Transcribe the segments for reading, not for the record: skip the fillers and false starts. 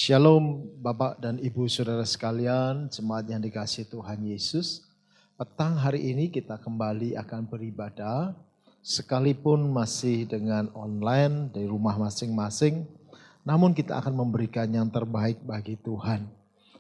Shalom Bapak dan Ibu Saudara sekalian, jemaat yang dikasihi Tuhan Yesus. Petang hari ini kita kembali akan beribadah, sekalipun masih dengan online dari rumah masing-masing, namun kita akan memberikan yang terbaik bagi Tuhan.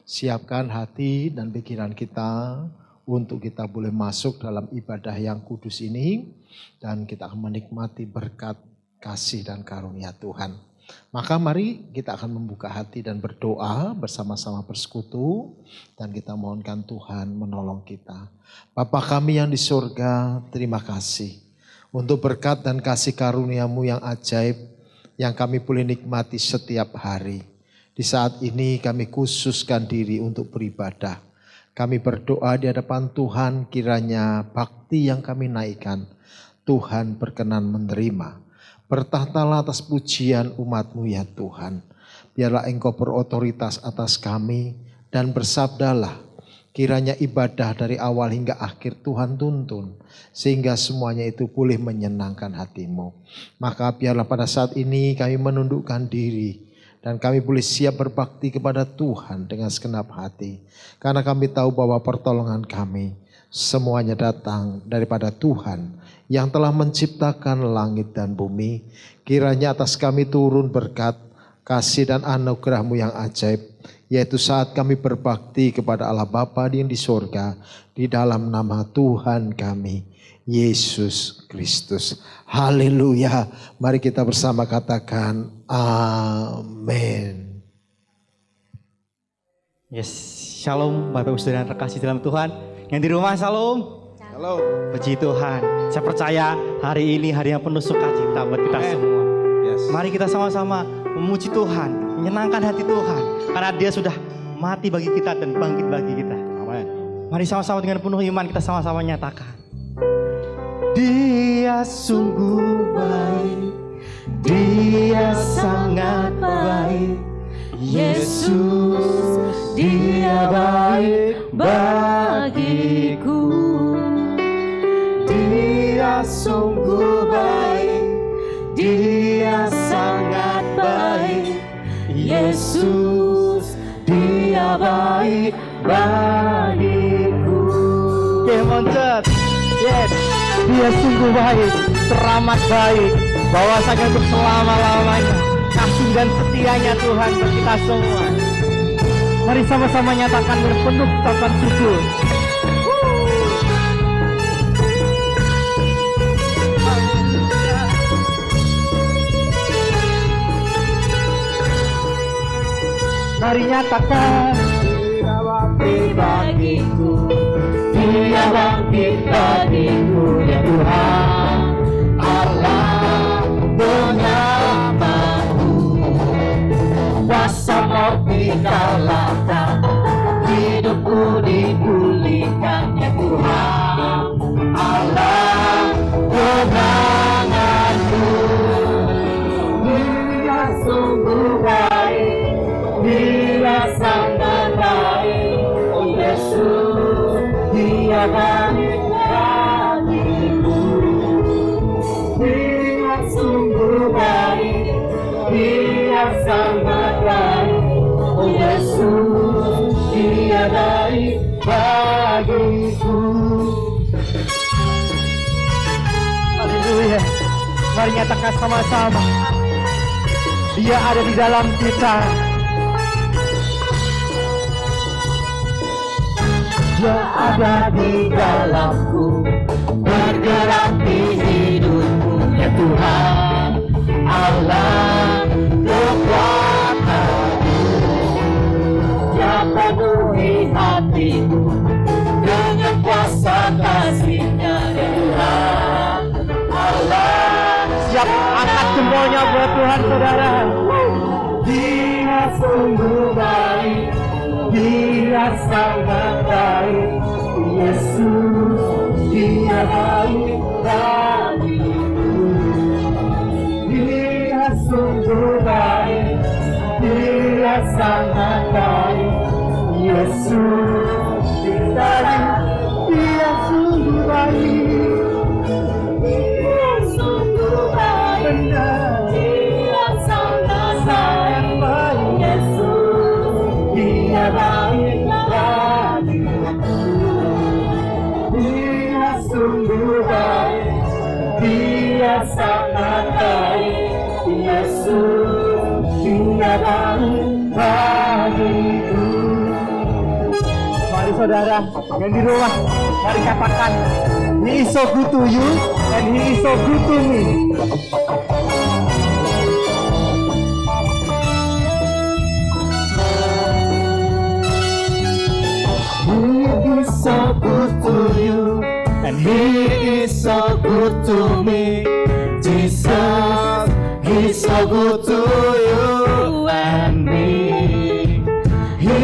Siapkan hati dan pikiran kita untuk kita boleh masuk dalam ibadah yang kudus ini, dan kita akan menikmati berkat, kasih dan karunia Tuhan. Maka mari kita akan membuka hati dan berdoa bersama-sama bersekutu, dan kita mohonkan Tuhan menolong kita. Bapa kami yang di surga, terima kasih untuk berkat dan kasih karunia-Mu yang ajaib yang kami boleh nikmati setiap hari. Di saat ini kami khususkan diri untuk beribadah. Kami berdoa di hadapan Tuhan, kiranya bakti yang kami naikkan Tuhan berkenan menerima. Bertahtalah atas pujian umat-Mu ya Tuhan. Biarlah Engkau berotoritas atas kami dan bersabdalah. Kiranya ibadah dari awal hingga akhir Tuhan tuntun, sehingga semuanya itu boleh menyenangkan hati-Mu. Maka biarlah pada saat ini kami menundukkan diri, dan kami boleh siap berbakti kepada Tuhan dengan segenap hati. Karena kami tahu bahwa pertolongan kami semuanya datang daripada Tuhan yang telah menciptakan langit dan bumi. Kiranya atas kami turun berkat, kasih dan anugerah-Mu yang ajaib, yaitu saat kami berbakti kepada Allah Bapa yang di surga, di dalam nama Tuhan kami, Yesus Kristus. Haleluya. Mari kita bersama katakan amin. Yes, shalom Bapak Ibu Saudara yang terkasih dalam Tuhan. Yang di rumah shalom. Halo. Puji Tuhan. Saya percaya hari ini hari yang penuh sukacita buat kita semua. Yes. Mari kita sama-sama memuji Tuhan, menyenangkan hati Tuhan, karena Dia sudah mati bagi kita dan bangkit bagi kita. Amin. Mari sama-sama dengan penuh iman kita sama-sama nyatakan. Dia sungguh baik, Dia sangat baik. Yesus, Dia baik bagiku. Dia sungguh baik, Dia sangat baik. Yesus, Dia baik bagiku. Come on church. Yes, Dia sungguh baik, teramat baik, bahwasanya untuk selama-lamanya kasih dan setianya Tuhan bagi kita semua. Mari sama-sama nyatakan dengan penuh ucapan syukur. Mari nyatakan. Dia bangkit bagiku, Dia bangkit bagiku ya Tuhan Allah menyamaku. Kuasa maut dikalahkan, hidupku dipulihkan ya Tuhan Allah kemenanganku. Dia sungguh baik, Dia sangat baik. Oh Yesus, Dia baik bagiku. Dia sungguh baik, Dia sangat baik. Oh Yesus, Dia baik bagiku. Haleluya. Mari nyatakan sama-sama. Dia ada di dalam kita. Dia ada di dalamku, bergerak di hidupku ya Tuhan Allah kekuatanku. Dia penuhi hatiku dengan kuasa kasih-Nya ya Tuhan Allah. Siap angkat jempolnya buat Tuhan saudara. Dia sungguh baik, Dia sangat baik. Yesus, Dia baik bagiku. Dia sungguh baik, Dia sangat baik. Yesus, Dia sungguh baik. Dia sungguh baik, Dia sangat baik. Yesus, sungguh baik, Dia sangat baik. Yesus, Dia baik bagiku. Mari saudara yang di rumah, mari katakan, He is so good to you and He is so good to me. He is so good to you and He is so good to me. Jesus, He is so good to you and me. He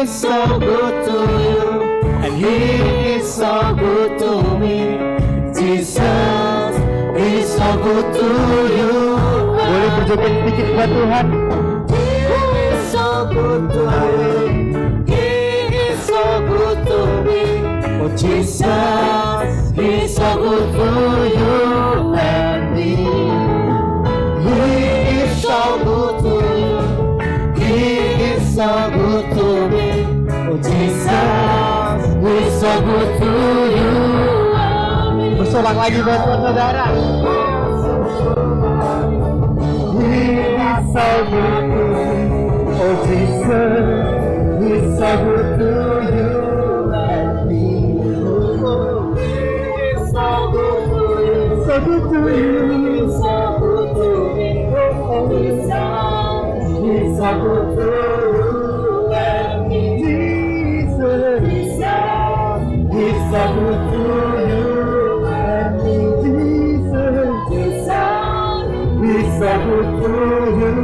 is so good to you and He is so good to me. Jesus, He is so good to you. Boleh berjoget sedikit buat Tuhan. He is so good to me. He is so good to me. Oh Jesus, He is so good to you and me. He is so good to you. He is so good to me. Oh Jesus, He is so good to you. Bersorak lagi buat saudara. He is so good to me. Oh Jesus, He is so good to you and me. He is so good to you. So good to you. He is so good to me. Oh Jesus, He is so good to you and me. Jesus, He is so good to you and me. Jesus, He is so good to you.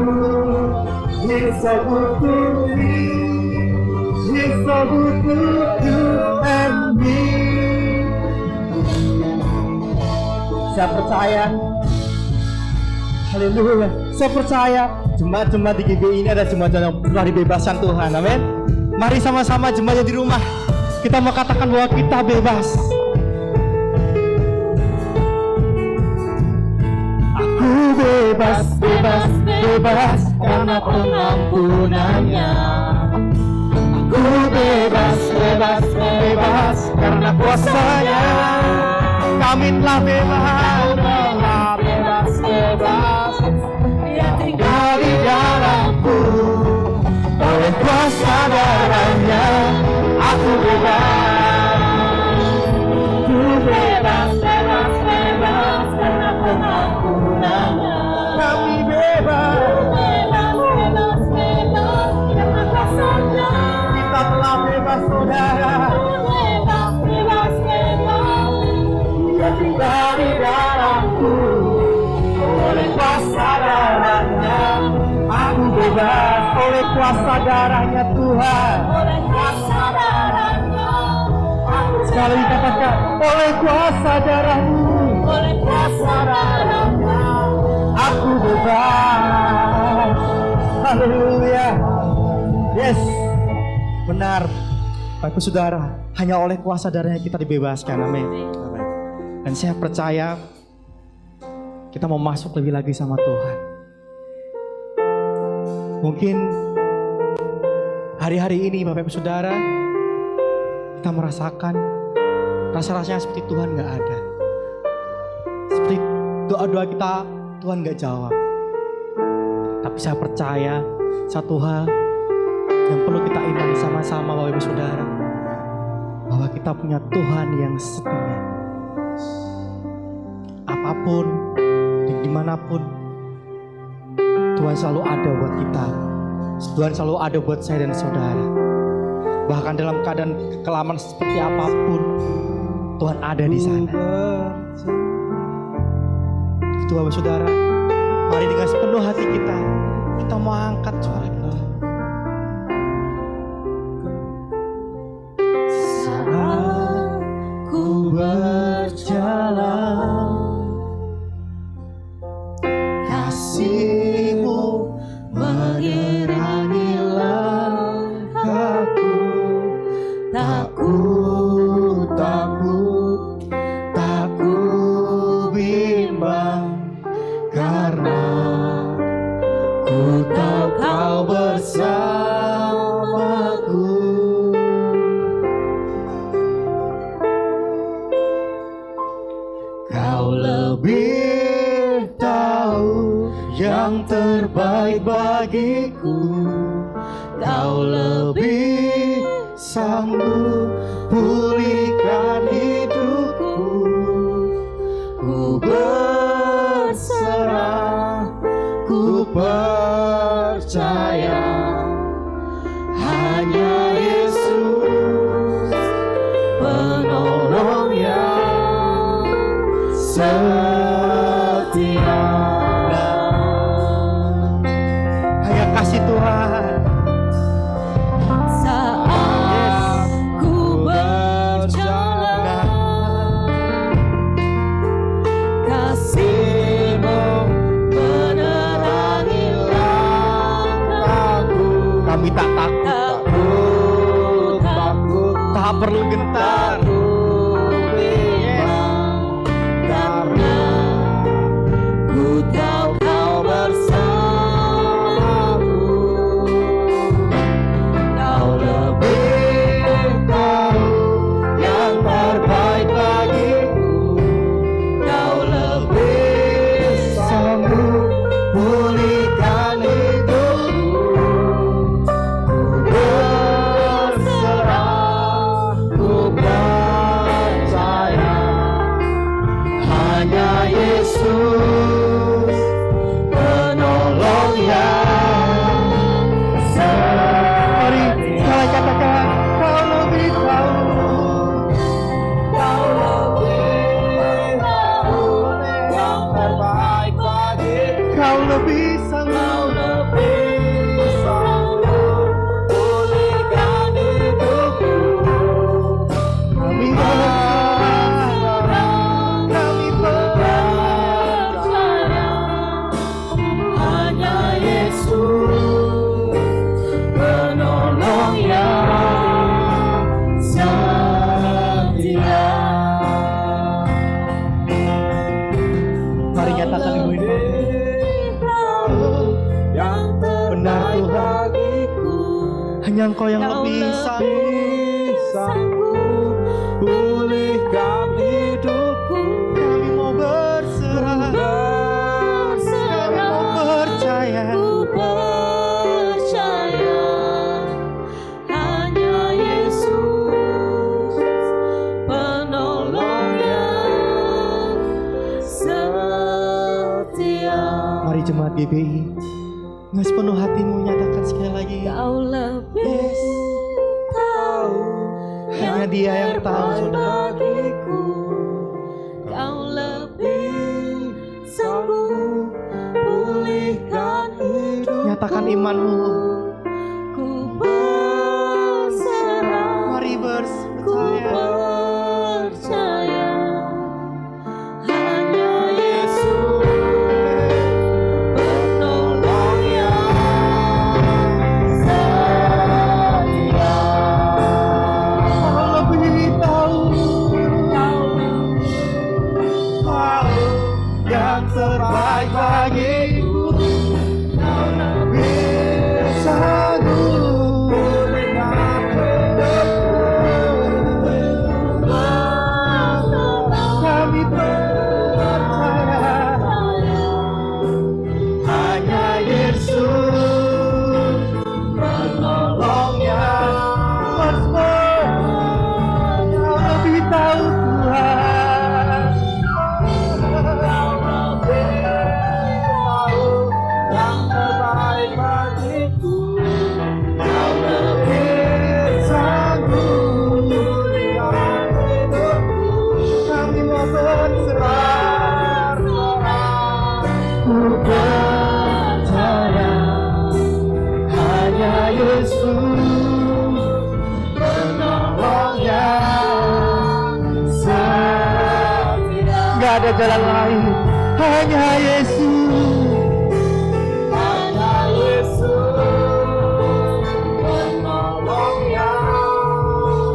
He is so good to me. He is so good to you and me. Saya percaya, haleluya, saya percaya jemaat-jemaat di GBI ini ada jemaat yang telah dibebaskan Tuhan, amin. Mari sama-sama jemaat yang di rumah, kita mau katakan bahwa kita bebas. Aku bebas, bebas, bebas karena pengampunannya. Aku bebas, bebas, bebas karena kuasanya. Kami telah bebas, bebas. Dia tinggal di dalamku. Oleh kuasa darahnya, aku bebas. Aku bebas, bebas, bebas karena pengampunannya. Kami bebas, bebas, bebas, bebas karena kuasanya. Kita telah bebas, saudara. Bebas, bebas, bebas. Dia tinggal di dalamku. Oleh kuasa darahnya, aku bebas. Oleh kuasa darahnya Tuhan. Oleh kuasa darahnya. Sekali dikatakan, oleh kuasa darahmu. Oleh kuasa darahnya, aku bebas. Haleluya. Yes, benar. Bapak saudara, hanya oleh kuasa darahnya kita dibebaskan. Amin. Dan saya percaya kita mau masuk lebih lagi sama Tuhan. Mungkin hari-hari ini Bapak Ibu Saudara, kita merasakan rasa-rasanya seperti Tuhan gak ada. Seperti doa-doa kita Tuhan gak jawab. Tapi saya percaya satu hal yang perlu kita imani sama-sama Bapak Ibu Saudara, bahwa kita punya Tuhan yang setia. Apapun dan dimanapun, Tuhan selalu ada buat kita. Tuhan selalu ada buat saya dan saudara. Bahkan dalam keadaan kekelaman seperti apapun, Tuhan ada di sana. Itu Bapak Saudara, mari dengan sepenuh hati kita mau angkat suara kita. Saat ku berjalan, kasih-Mu mengirangi langkahku. Takut, tak ku bimbang, karena ku tahu Kau bersamaku. Kau lebih tahu yang terbaik bagiku. Kau lebih sanggup pulihkan hidupku. Ku berserah, ku percaya, hanya Yesus penolong yang setia. Hanya kasih Tuhan. Saat ku berjalan, kasih-Mu menerangi langkahku. Kami tak takut, tak perlu gentar. Karena ku tahu Kau bersamaku. Kau lebih tahu yang terbaik bagiku. Kau lebih Sanggup pulihkan hidupku. Berserah, ku percaya, hanya Yesus penolong yang Mari setia. kita katakan, Kau lebih tahu. Kau lebih tahu yang terbaik bagiku. Kau lebih sanggup. Kau lebih sanggup pulihkan hidupku. Kami berserah, kami Percaya, hanya Yesus penolong yang setia. Mari nyatakan Ibu ini. Yang Benar, terbaik Tuhan. bagiku. Hanya Engkau yang Kau lebih sanggup. lebih sanggup pulihkan hidupku. Kami mau berserah, kami mau percaya. Ku percaya, hanya Yesus penolong yang setia. Mari jemaat GBI, dengan sepenuh hatimu nyatakan sekali lagi. Kau lebih tahu Hanya Dia yang tahu, terbaik saudara. bagiku. Kau lebih sanggup pulihkan hidupku. Nyatakan imanmu. Ku berserah, Mari ku percaya. percaya, hanya Yesus penolong yang setia. Kau lebih tahu. Tahu yang terbaik bagiku. Kau lebih sanggup pulihkan hidupku. Kami percaya, hanya Yesus penolong yang Kau lebih tahu, Tuhan. Yang terbaik bagiku. Kau Lebih sanggup pulihkan hidupku. kami mau berserah. Ku percaya, hanya Yesus penolong yang setia. Gak ada jalan lain, hanya Yesus. Hanya Yesus penolong yang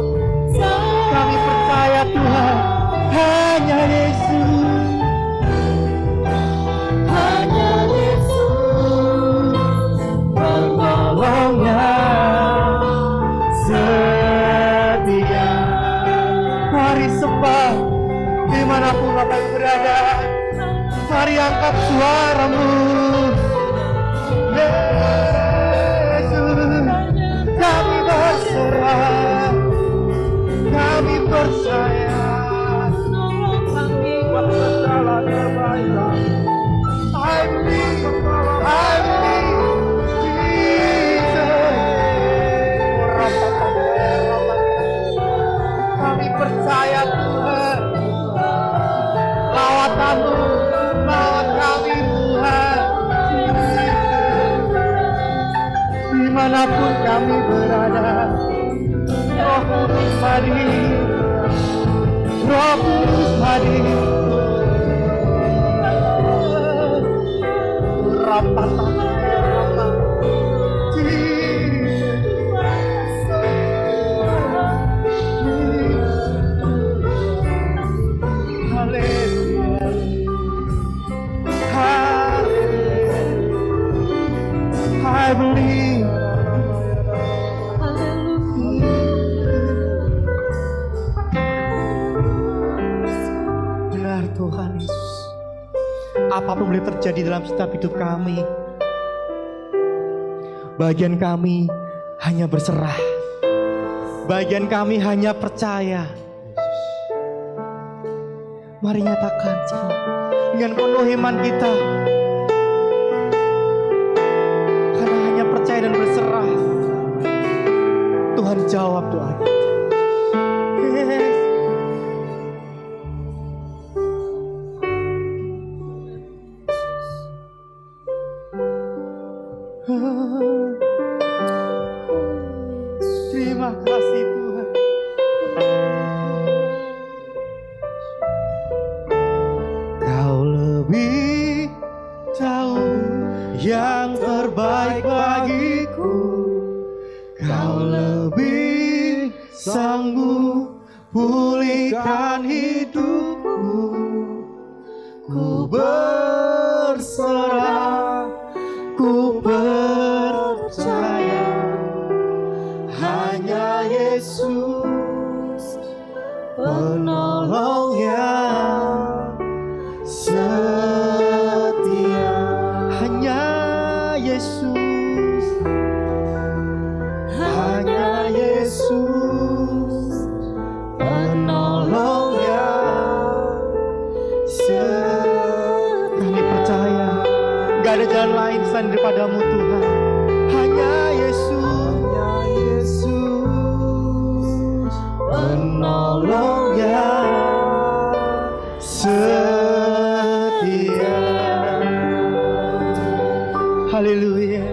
setia. Kami percaya, Tuhan, hanya Yesus. Hanya Yesus penolong yang setia. Mari sembah, Dimanapun Bapak Ibu berada, mari angkat suaramu. Yesus, kami berserah, kami percaya. Buat segala kebaikan. I believe, Jesus. Kami percaya Tuhan. Lawat-Mu, lawat kami Tuhan. Dimanapun kami berada, Roh Kudus hadir, Roh Kudus hadir. I believe. Benar Tuhan Yesus. Apapun boleh terjadi dalam setiap hidup kami, bagian kami hanya berserah. Bagian kami hanya percaya. Mari nyatakan dengan penuh iman kita. Karena hanya percaya dan berserah, Tuhan jawab doa kita. Yes. Terima kasih Tuhan. Kau lebih tahu yang terbaik bagiku. Kau lebih sanggup pulihkan hidupku. Ku berserah, ku percaya hanya Yesus penolong yang setia. Hanya Yesus, hanya Yesus penolong yang setia. Kami percaya gak ada jalan lain selain daripadamu Tuhan. Hanya Yesus penolong yang setia. Haleluya.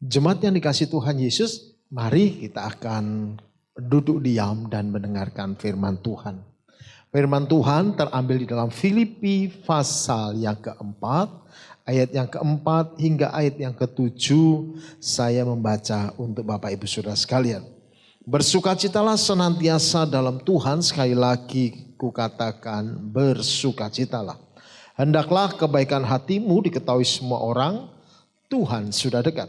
Jemaat yang dikasihi Tuhan Yesus, mari kita akan duduk diam dan mendengarkan firman Tuhan. Firman Tuhan terambil di dalam Filipi pasal yang keempat, ayat yang keempat hingga ayat yang ketujuh. Saya membaca untuk Bapak Ibu Saudara sekalian. Bersukacitalah senantiasa dalam Tuhan, sekali lagi kukatakan bersukacitalah. Hendaklah kebaikan hatimu diketahui semua orang, Tuhan sudah dekat.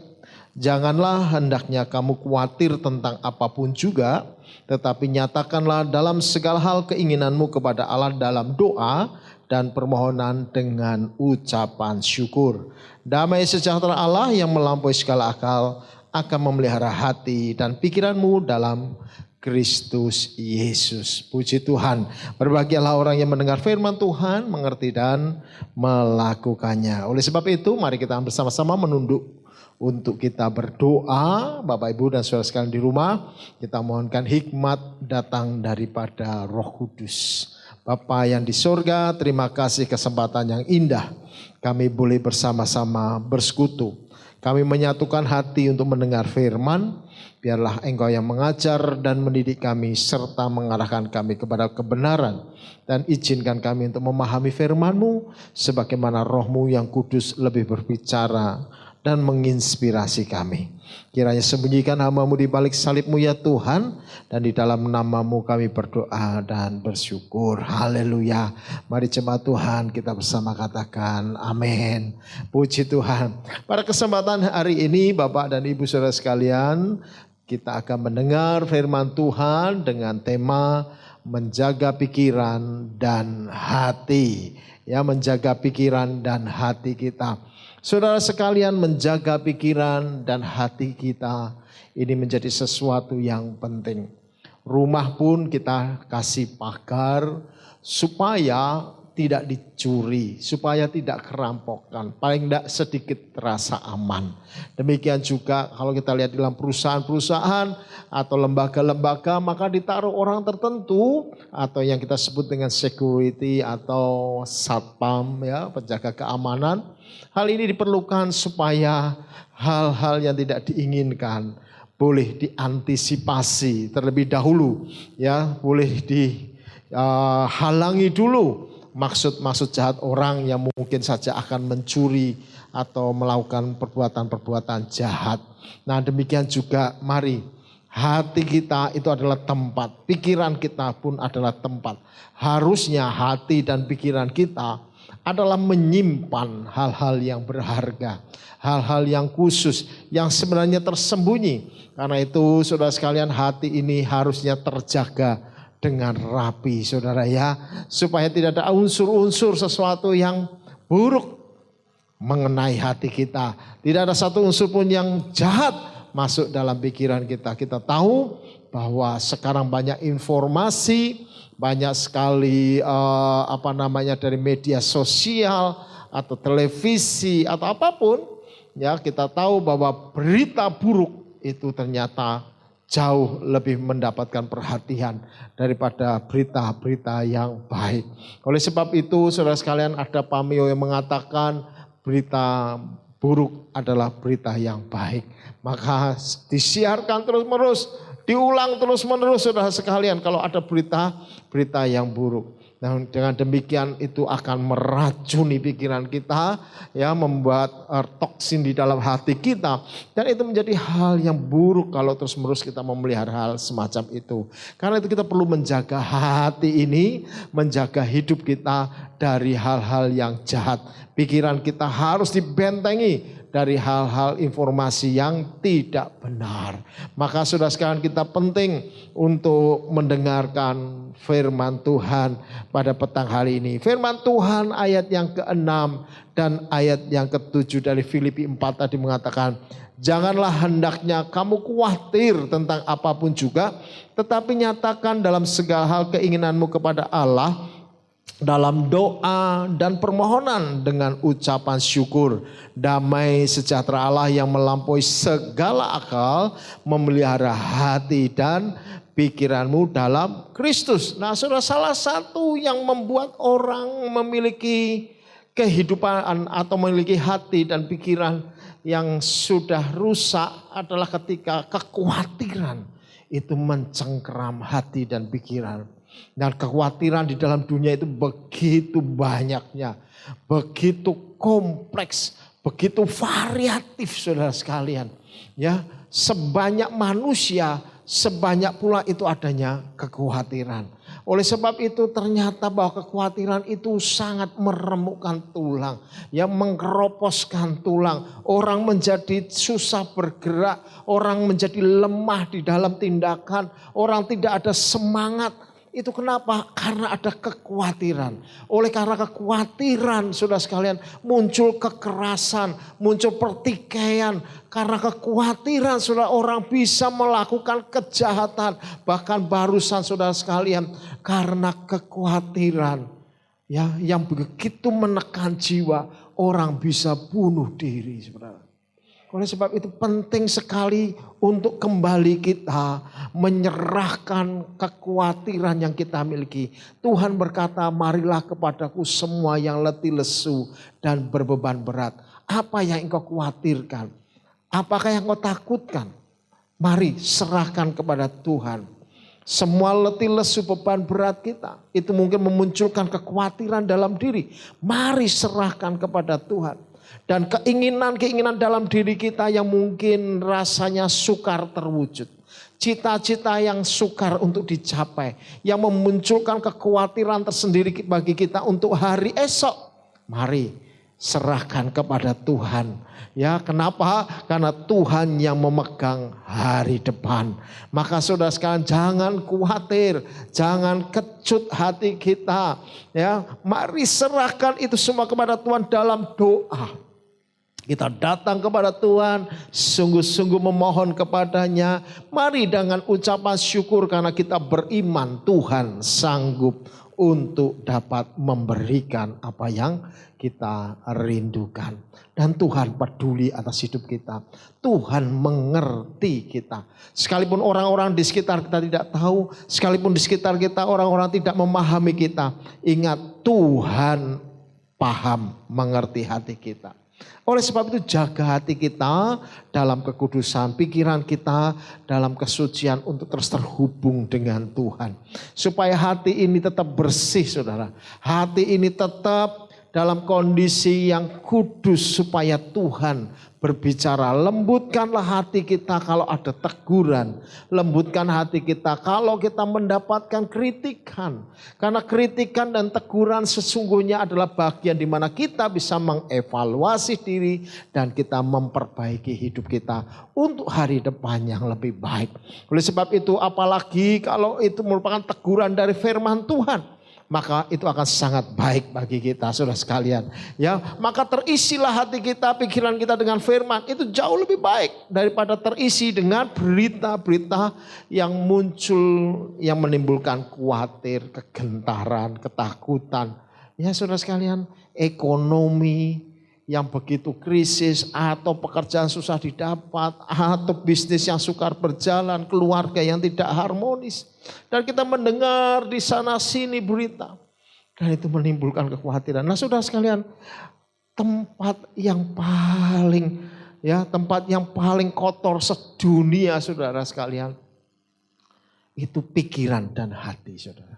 Janganlah hendaknya kamu khawatir tentang apapun juga, tetapi nyatakanlah dalam segala hal keinginanmu kepada Allah dalam doa dan permohonan dengan ucapan syukur. Damai sejahtera Allah yang melampaui segala akal akan memelihara hati dan pikiranmu dalam Kristus Yesus. Puji Tuhan. Berbahagialah orang yang mendengar firman Tuhan, mengerti dan melakukannya. Oleh sebab itu, mari kita bersama-sama menunduk untuk kita berdoa. Bapak Ibu dan saudara sekalian di rumah, kita mohonkan hikmat datang daripada Roh Kudus. Bapa yang di sorga, terima kasih kesempatan yang indah kami boleh bersama-sama bersekutu. Kami menyatukan hati untuk mendengar firman. Biarlah Engkau yang mengajar dan mendidik kami serta mengarahkan kami kepada kebenaran. Dan izinkan kami untuk memahami firman-Mu sebagaimana Roh-Mu yang kudus lebih berbicara dan menginspirasi kami. Kiranya sembunyikan hamba-Mu di balik salib-Mu ya Tuhan, dan di dalam nama-Mu kami berdoa dan bersyukur. Haleluya. Mari jemaat Tuhan kita bersama katakan amin. Puji Tuhan. Pada kesempatan hari ini Bapak dan Ibu Saudara sekalian, kita akan mendengar firman Tuhan dengan tema menjaga pikiran dan hati. Ya, menjaga pikiran dan hati kita. Saudara sekalian, menjaga pikiran dan hati kita ini menjadi sesuatu yang penting. Rumah pun kita kasih pagar supaya tidak dicuri, supaya tidak kerampokkan, paling tidak sedikit terasa aman. Demikian juga kalau kita lihat dalam perusahaan-perusahaan atau lembaga-lembaga, maka ditaruh orang tertentu atau yang kita sebut dengan security atau satpam, ya, penjaga keamanan. Hal ini diperlukan supaya hal-hal yang tidak diinginkan boleh diantisipasi terlebih dahulu, ya, boleh dihalangi dulu. Maksud-maksud jahat orang yang mungkin saja akan mencuri atau melakukan perbuatan-perbuatan jahat. Nah, demikian juga mari hati kita itu adalah tempat, pikiran kita pun adalah tempat. Harusnya hati dan pikiran kita adalah menyimpan hal-hal yang berharga, hal-hal yang khusus, yang sebenarnya tersembunyi. Karena itu saudara sekalian, hati ini harusnya terjaga dengan rapi, saudara, ya, supaya tidak ada unsur-unsur sesuatu yang buruk mengenai hati kita. Tidak ada satu unsur pun yang jahat masuk dalam pikiran kita. Kita tahu bahwa sekarang banyak informasi, banyak sekali dari media sosial atau televisi atau apapun, ya, kita tahu bahwa berita buruk itu ternyata jauh lebih mendapatkan perhatian daripada berita-berita yang baik. Oleh sebab itu saudara sekalian, ada pameo yang mengatakan berita buruk adalah berita yang baik. Maka disiarkan terus-menerus, diulang terus-menerus saudara sekalian kalau ada berita yang buruk. Nah, dengan demikian itu akan meracuni pikiran kita, ya, membuat toksin di dalam hati kita, dan itu menjadi hal yang buruk kalau terus-menerus kita memelihara hal semacam itu. Karena itu kita perlu menjaga hati ini, menjaga hidup kita dari hal-hal yang jahat. Pikiran kita harus dibentengi dari hal-hal informasi yang tidak benar. Maka saudara sekalian, kita penting untuk mendengarkan firman Tuhan pada petang hari ini. Firman Tuhan ayat yang ke-6 dan ayat yang ke-7 dari Filipi 4 tadi mengatakan, janganlah hendaknya kamu khawatir tentang apapun juga, tetapi nyatakan dalam segala hal keinginanmu kepada Allah dalam doa dan permohonan dengan ucapan syukur. Damai sejahtera Allah yang melampaui segala akal memelihara hati dan pikiranmu dalam Kristus. Nah, saudara, salah satu yang membuat orang memiliki kehidupan atau memiliki hati dan pikiran yang sudah rusak adalah ketika kekhawatiran itu mencengkeram hati dan pikiran. Dan kekhawatiran di dalam dunia itu begitu banyaknya, begitu kompleks, begitu variatif saudara sekalian. Ya, sebanyak manusia, sebanyak pula itu adanya kekhawatiran. Oleh sebab itu ternyata bahwa kekhawatiran itu sangat meremukkan tulang, yang mengkeroposkan tulang. Orang menjadi susah bergerak, orang menjadi lemah di dalam tindakan, orang tidak ada semangat. Itu kenapa? Karena ada kekhawatiran. Oleh karena kekhawatiran, saudara sekalian, muncul kekerasan, muncul pertikaian. Karena kekhawatiran, saudara, orang bisa melakukan kejahatan. Bahkan barusan, saudara sekalian, karena kekhawatiran, ya, yang begitu menekan jiwa, orang bisa bunuh diri, saudara. Oleh sebab itu penting sekali untuk kembali kita menyerahkan kekhawatiran yang kita miliki. Tuhan berkata, marilah kepadaku semua yang letih lesu dan berbeban berat. Apa yang engkau khawatirkan? Apakah yang engkau takutkan? Mari serahkan kepada Tuhan. Semua letih lesu beban berat kita, itu mungkin memunculkan kekhawatiran dalam diri. Mari serahkan kepada Tuhan. Dan keinginan-keinginan dalam diri kita yang mungkin rasanya sukar terwujud. Cita-cita yang sukar untuk dicapai. Yang memunculkan kekhawatiran tersendiri bagi kita untuk hari esok. Mari serahkan kepada Tuhan. Ya, kenapa? Karena Tuhan yang memegang hari depan. Maka saudara sekalian jangan khawatir, jangan kecut hati kita. Ya, mari serahkan itu semua kepada Tuhan dalam doa. Kita datang kepada Tuhan, sungguh-sungguh memohon kepadanya. Mari dengan ucapan syukur karena kita beriman Tuhan sanggup untuk dapat memberikan apa yang kita rindukan. Dan Tuhan peduli atas hidup kita. Tuhan mengerti kita. Sekalipun orang-orang di sekitar kita tidak tahu, sekalipun di sekitar kita orang-orang tidak memahami kita. Ingat, Tuhan paham, mengerti hati kita. Oleh sebab itu jaga hati kita dalam kekudusan, pikiran kita dalam kesucian untuk terus terhubung dengan Tuhan. Supaya hati ini tetap bersih saudara. Hati ini tetap dalam kondisi yang kudus supaya Tuhan berbicara. Lembutkanlah hati kita kalau ada teguran. Lembutkan hati kita kalau kita mendapatkan kritikan. Karena kritikan dan teguran sesungguhnya adalah bagian di mana kita bisa mengevaluasi diri dan kita memperbaiki hidup kita untuk hari depan yang lebih baik. Oleh sebab itu apalagi kalau itu merupakan teguran dari firman Tuhan. Maka itu akan sangat baik bagi kita saudara sekalian. Ya, maka terisilah hati kita, pikiran kita dengan firman. Itu jauh lebih baik daripada terisi dengan berita-berita yang muncul yang menimbulkan khawatir, kegentaran, ketakutan. Ya saudara sekalian, ekonomi yang begitu krisis atau pekerjaan susah didapat atau bisnis yang sukar berjalan, keluarga yang tidak harmonis. Dan kita mendengar di sana sini berita. Dan itu menimbulkan kekhawatiran. Nah saudara sekalian, tempat yang paling kotor sedunia saudara sekalian. Itu pikiran dan hati saudara.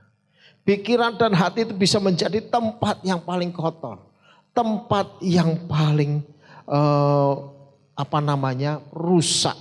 Pikiran dan hati itu bisa menjadi tempat yang paling kotor. Tempat yang paling rusak.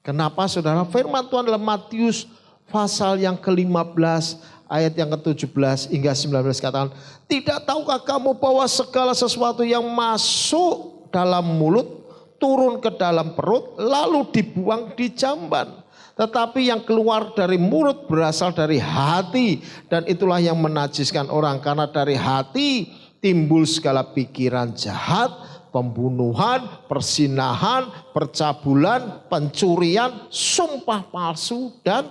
Kenapa saudara? Firman Tuhan dalam Matius pasal yang ke-15 ayat yang ke-17 hingga 19 katakan, tidak tahukah kamu bahwa segala sesuatu yang masuk dalam mulut turun ke dalam perut lalu dibuang di jamban. Tetapi yang keluar dari mulut berasal dari hati dan itulah yang menajiskan orang. Karena dari hati timbul segala pikiran jahat, pembunuhan, persinahan, percabulan, pencurian, sumpah palsu dan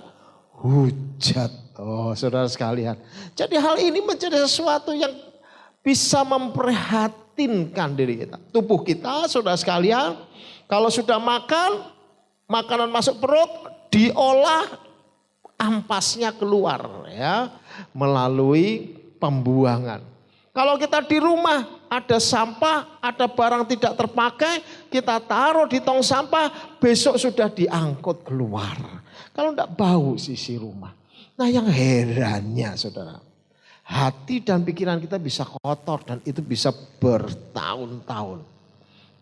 hujat. Oh saudara sekalian. Jadi hal ini menjadi sesuatu yang bisa memprihatinkan diri kita. Tubuh kita saudara sekalian. Kalau sudah makan, makanan masuk perut, diolah, ampasnya keluar ya. Melalui pembuangan. Kalau kita di rumah ada sampah, ada barang tidak terpakai, kita taruh di tong sampah, besok sudah diangkut keluar. Kalau tidak bau sisi rumah. Nah yang herannya saudara, hati dan pikiran kita bisa kotor dan itu bisa bertahun-tahun.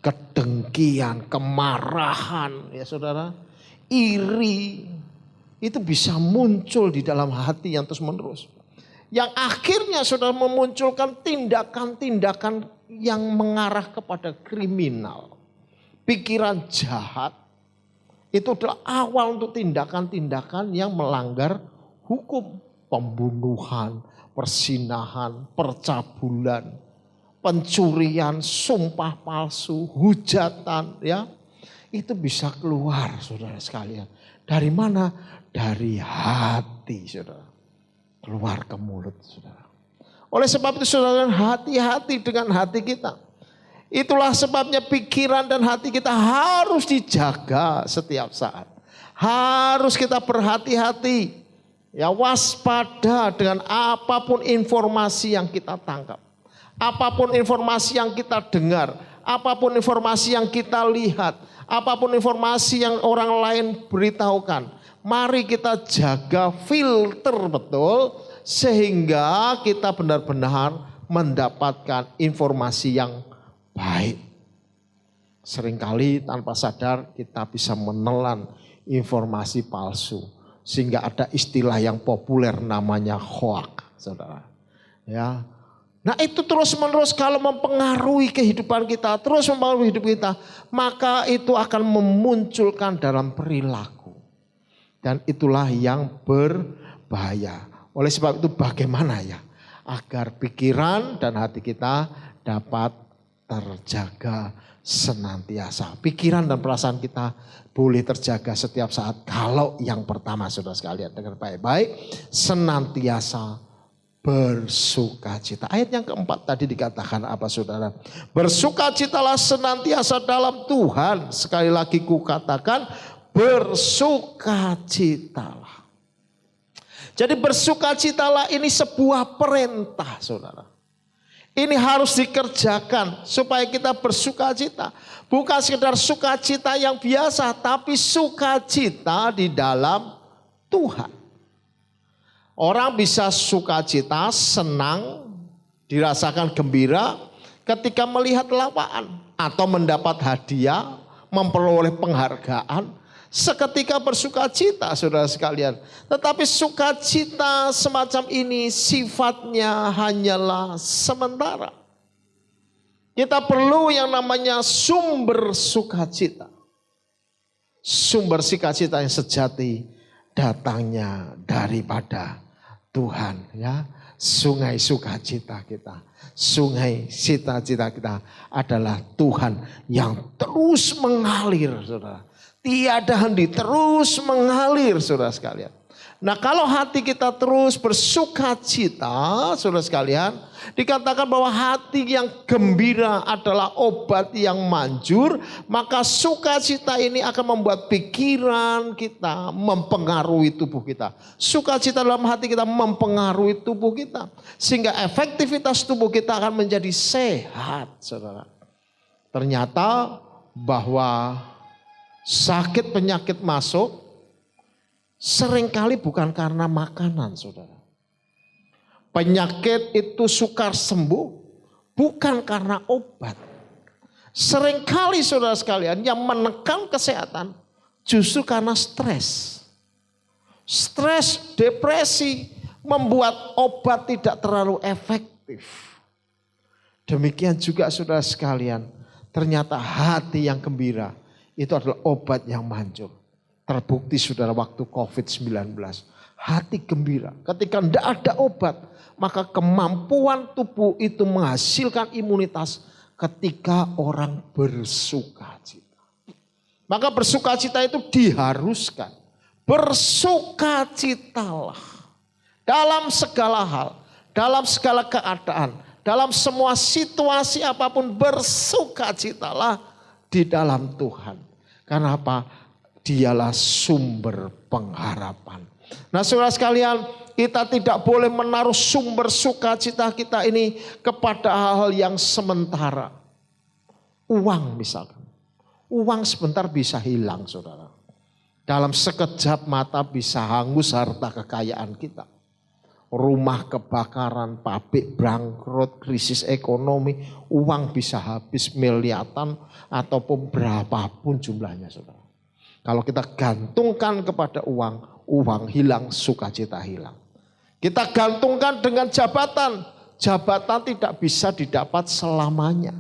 Kedengkian, kemarahan ya saudara, iri, itu bisa muncul di dalam hati yang terus menerus. Yang akhirnya saudara memunculkan tindakan-tindakan yang mengarah kepada kriminal. Pikiran jahat itu adalah awal untuk tindakan-tindakan yang melanggar hukum. Pembunuhan, persinahan, percabulan, pencurian, sumpah palsu, hujatan ya. Itu bisa keluar saudara sekalian. Dari mana? Dari hati saudara. Keluar ke mulut saudara. Oleh sebab itu saudara hati-hati dengan hati kita. Itulah sebabnya pikiran dan hati kita harus dijaga setiap saat. Harus kita berhati-hati. Ya waspada dengan apapun informasi yang kita tangkap. Apapun informasi yang kita dengar. Apapun informasi yang kita lihat. Apapun informasi yang orang lain beritahukan. Mari kita jaga filter betul sehingga kita benar-benar mendapatkan informasi yang baik. Seringkali tanpa sadar kita bisa menelan informasi palsu. Sehingga ada istilah yang populer namanya hoax, saudara. Ya. Nah itu terus menerus kalau mempengaruhi kehidupan kita, terus mempengaruhi hidup kita, maka itu akan memunculkan dalam perilaku. Dan itulah yang berbahaya. Oleh sebab itu bagaimana ya agar pikiran dan hati kita dapat terjaga senantiasa. Pikiran dan perasaan kita boleh terjaga setiap saat. Kalau yang pertama saudara sekalian dengar baik-baik, senantiasa bersukacita. Ayat yang keempat tadi dikatakan apa saudara? Bersukacitalah senantiasa dalam Tuhan. Sekali lagi ku katakan bersukacitalah. Jadi bersukacitalah ini sebuah perintah saudara. Ini harus dikerjakan supaya kita bersukacita. Bukan sekedar sukacita yang biasa, tapi sukacita di dalam Tuhan. Orang bisa sukacita, senang, dirasakan gembira ketika melihat lapaan atau mendapat hadiah, memperoleh penghargaan. Seketika bersukacita saudara sekalian. Tetapi sukacita semacam ini sifatnya hanyalah sementara. Kita perlu yang namanya sumber sukacita. Sumber sukacita yang sejati datangnya daripada Tuhan ya. Sungai sukacita kita, sungai cita-cita kita adalah Tuhan yang terus mengalir saudara. Tiada henti, terus mengalir saudara sekalian. Nah kalau hati kita terus bersukacita saudara sekalian. Dikatakan bahwa hati yang gembira adalah obat yang manjur. Maka sukacita ini akan membuat pikiran kita mempengaruhi tubuh kita. Sukacita dalam hati kita mempengaruhi tubuh kita. Sehingga efektivitas tubuh kita akan menjadi sehat saudara. Ternyata bahwa sakit penyakit masuk seringkali bukan karena makanan saudara. Penyakit itu sukar sembuh bukan karena obat. Seringkali saudara sekalian yang menekan kesehatan justru karena stres. Stres, depresi membuat obat tidak terlalu efektif. Demikian juga saudara sekalian, ternyata hati yang gembira itu adalah obat yang manjur. Terbukti saudara waktu COVID-19. Hati gembira. Ketika tidak ada obat. Maka kemampuan tubuh itu menghasilkan imunitas ketika orang bersukacita. Maka bersukacita itu diharuskan. Bersukacitalah. Dalam segala hal. Dalam segala keadaan. Dalam semua situasi apapun bersukacitalah di dalam Tuhan. Karena apa? Dialah sumber pengharapan. Nah saudara sekalian, kita tidak boleh menaruh sumber sukacita kita ini kepada hal-hal yang sementara. Uang misalkan. Uang sebentar bisa hilang saudara. Dalam sekejap mata bisa hangus harta kekayaan kita. Rumah kebakaran, pabrik bangkrut, krisis ekonomi, uang bisa habis miliaran ataupun berapapun jumlahnya saudara. Kalau kita gantungkan kepada uang, uang hilang, sukacita hilang. Kita gantungkan dengan jabatan, jabatan tidak bisa didapat selamanya.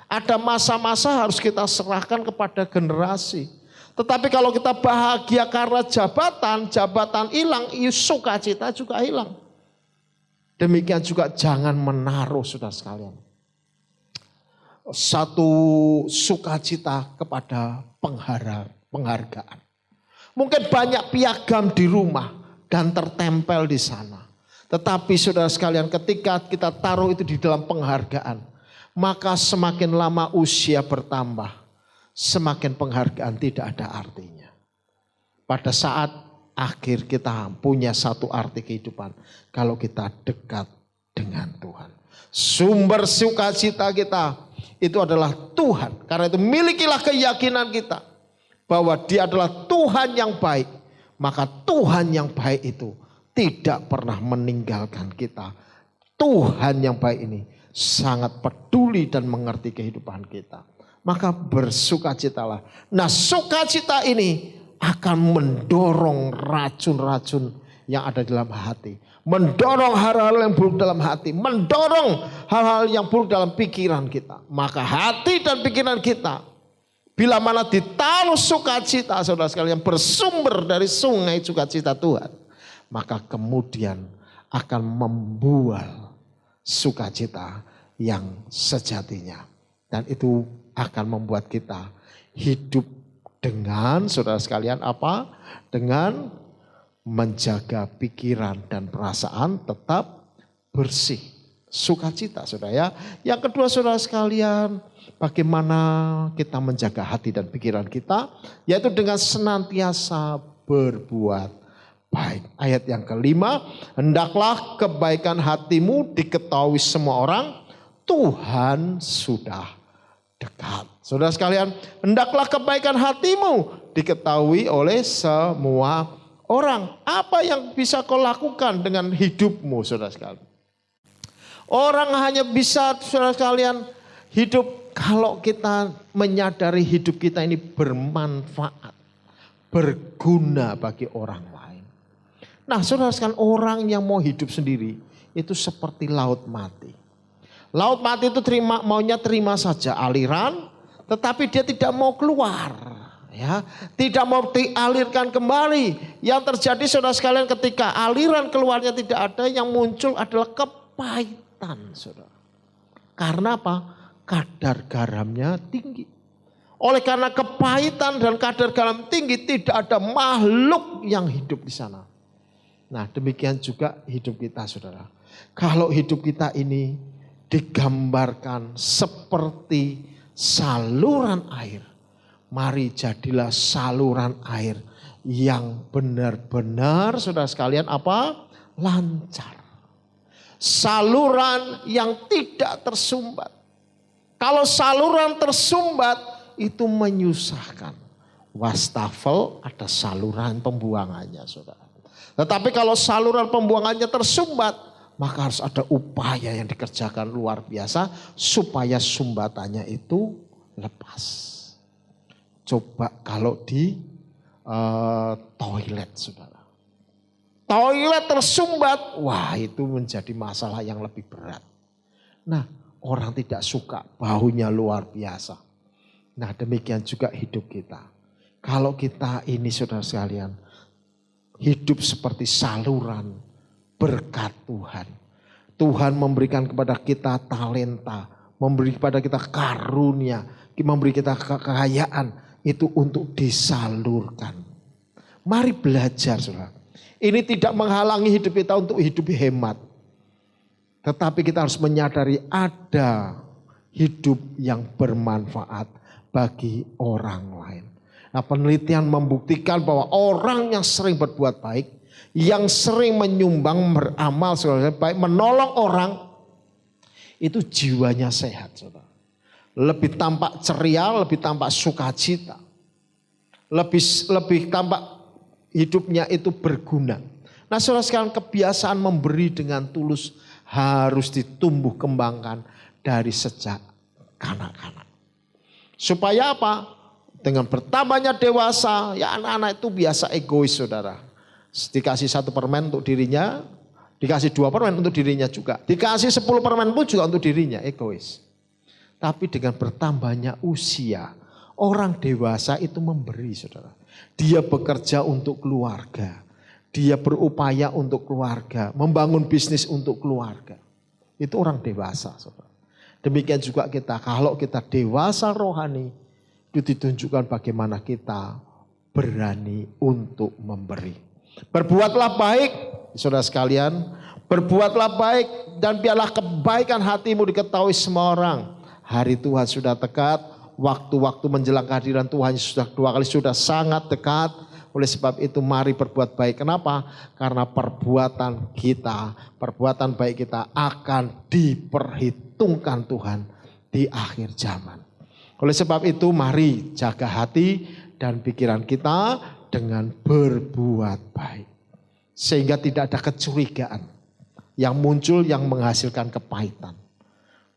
Ada masa-masa harus kita serahkan kepada generasi. Tetapi kalau kita bahagia karena jabatan, jabatan hilang, sukacita juga hilang. Demikian juga jangan menaruh saudara sekalian satu sukacita kepada penghargaan. Mungkin banyak piagam di rumah dan tertempel di sana. Tetapi saudara sekalian ketika kita taruh itu di dalam penghargaan, maka semakin lama usia bertambah, semakin penghargaan tidak ada artinya. Pada saat akhir kita punya satu arti kehidupan kalau kita dekat dengan Tuhan. Sumber sukacita kita itu adalah Tuhan. Karena itu milikilah keyakinan kita bahwa Dia adalah Tuhan yang baik. Maka Tuhan yang baik itu tidak pernah meninggalkan kita. Tuhan yang baik ini sangat peduli dan mengerti kehidupan kita. Maka bersukacitalah. Nah, sukacita ini akan mendorong racun-racun yang ada dalam hati. Mendorong hal-hal yang buruk dalam hati. Mendorong hal-hal yang buruk dalam pikiran kita. Maka hati dan pikiran kita, bila mana ditaruh sukacita, saudara sekalian, bersumber dari sungai sukacita Tuhan, maka kemudian akan membual sukacita yang sejatinya. Dan itu akan membuat kita hidup dengan, saudara sekalian, apa? Dengan menjaga pikiran dan perasaan tetap bersih. Sukacita, saudara ya. Yang kedua, saudara sekalian, bagaimana kita menjaga hati dan pikiran kita, yaitu dengan senantiasa berbuat baik. Ayat yang kelima, hendaklah kebaikan hatimu diketahui semua orang, Tuhan sudah dekat. Saudara sekalian, hendaklah kebaikan hatimu diketahui oleh semua orang. Apa yang bisa kau lakukan dengan hidupmu, saudara sekalian? Orang hanya bisa, saudara sekalian, hidup kalau kita menyadari hidup kita ini bermanfaat, berguna bagi orang lain. Nah, saudara sekalian, orang yang mau hidup sendiri itu seperti laut mati. Laut mati itu maunya terima saja aliran, tetapi dia tidak mau keluar, ya, tidak mau dialirkan kembali. Yang terjadi, saudara sekalian, ketika aliran keluarnya tidak ada, yang muncul adalah kepahitan, saudara. Karena apa? Kadar garamnya tinggi. Oleh karena kepahitan dan kadar garam tinggi, tidak ada makhluk yang hidup di sana. Nah, demikian juga hidup kita, saudara. Kalau hidup kita ini digambarkan seperti saluran air, mari jadilah saluran air yang benar-benar, saudara sekalian, apa? Lancar. Saluran yang tidak tersumbat. Kalau saluran tersumbat itu menyusahkan. Wastafel ada saluran pembuangannya, saudara. Tetapi kalau saluran pembuangannya tersumbat, maka harus ada upaya yang dikerjakan luar biasa supaya sumbatannya itu lepas. Coba kalau di toilet, saudara. Toilet tersumbat, wah itu menjadi masalah yang lebih berat. Nah, orang tidak suka, baunya luar biasa. Nah, demikian juga hidup kita. Kalau kita ini, saudara sekalian, hidup seperti saluran berkat Tuhan. Tuhan memberikan kepada kita talenta, memberi kepada kita karunia, memberi kita kekayaan, itu untuk disalurkan. Mari belajar, saudara. Ini tidak menghalangi hidup kita untuk hidup hemat. Tetapi kita harus menyadari ada hidup yang bermanfaat bagi orang lain. Nah, penelitian membuktikan bahwa orang yang sering berbuat baik, yang sering menyumbang, beramal baik, menolong orang, itu jiwanya sehat, saudara. Lebih tampak ceria, lebih tampak sukacita. Lebih tampak hidupnya itu berguna. Nah, saudara sekalian, kebiasaan memberi dengan tulus harus ditumbuh kembangkan dari sejak kanak-kanak. Supaya apa? Dengan bertambahnya dewasa, ya anak-anak itu biasa egois, saudara. Dikasih 1 permen untuk dirinya, dikasih 2 permen untuk dirinya juga. Dikasih 10 permen pun juga untuk dirinya, egois. Tapi dengan bertambahnya usia, orang dewasa itu memberi, saudara. Dia bekerja untuk keluarga. Dia berupaya untuk keluarga, membangun bisnis untuk keluarga. Itu orang dewasa, saudara. Demikian juga kita, kalau kita dewasa rohani, itu ditunjukkan bagaimana kita berani untuk memberi. Berbuatlah baik, saudara sekalian. Berbuatlah baik dan biarlah kebaikan hatimu diketahui semua orang. Hari Tuhan sudah dekat, waktu-waktu menjelang kehadiran Tuhan sudah 2 kali, sudah sangat dekat. Oleh sebab itu mari berbuat baik. Kenapa? Karena perbuatan kita, perbuatan baik kita akan diperhitungkan Tuhan di akhir zaman. Oleh sebab itu mari jaga hati dan pikiran kita dengan berbuat baik. Sehingga tidak ada kecurigaan yang muncul yang menghasilkan kepahitan.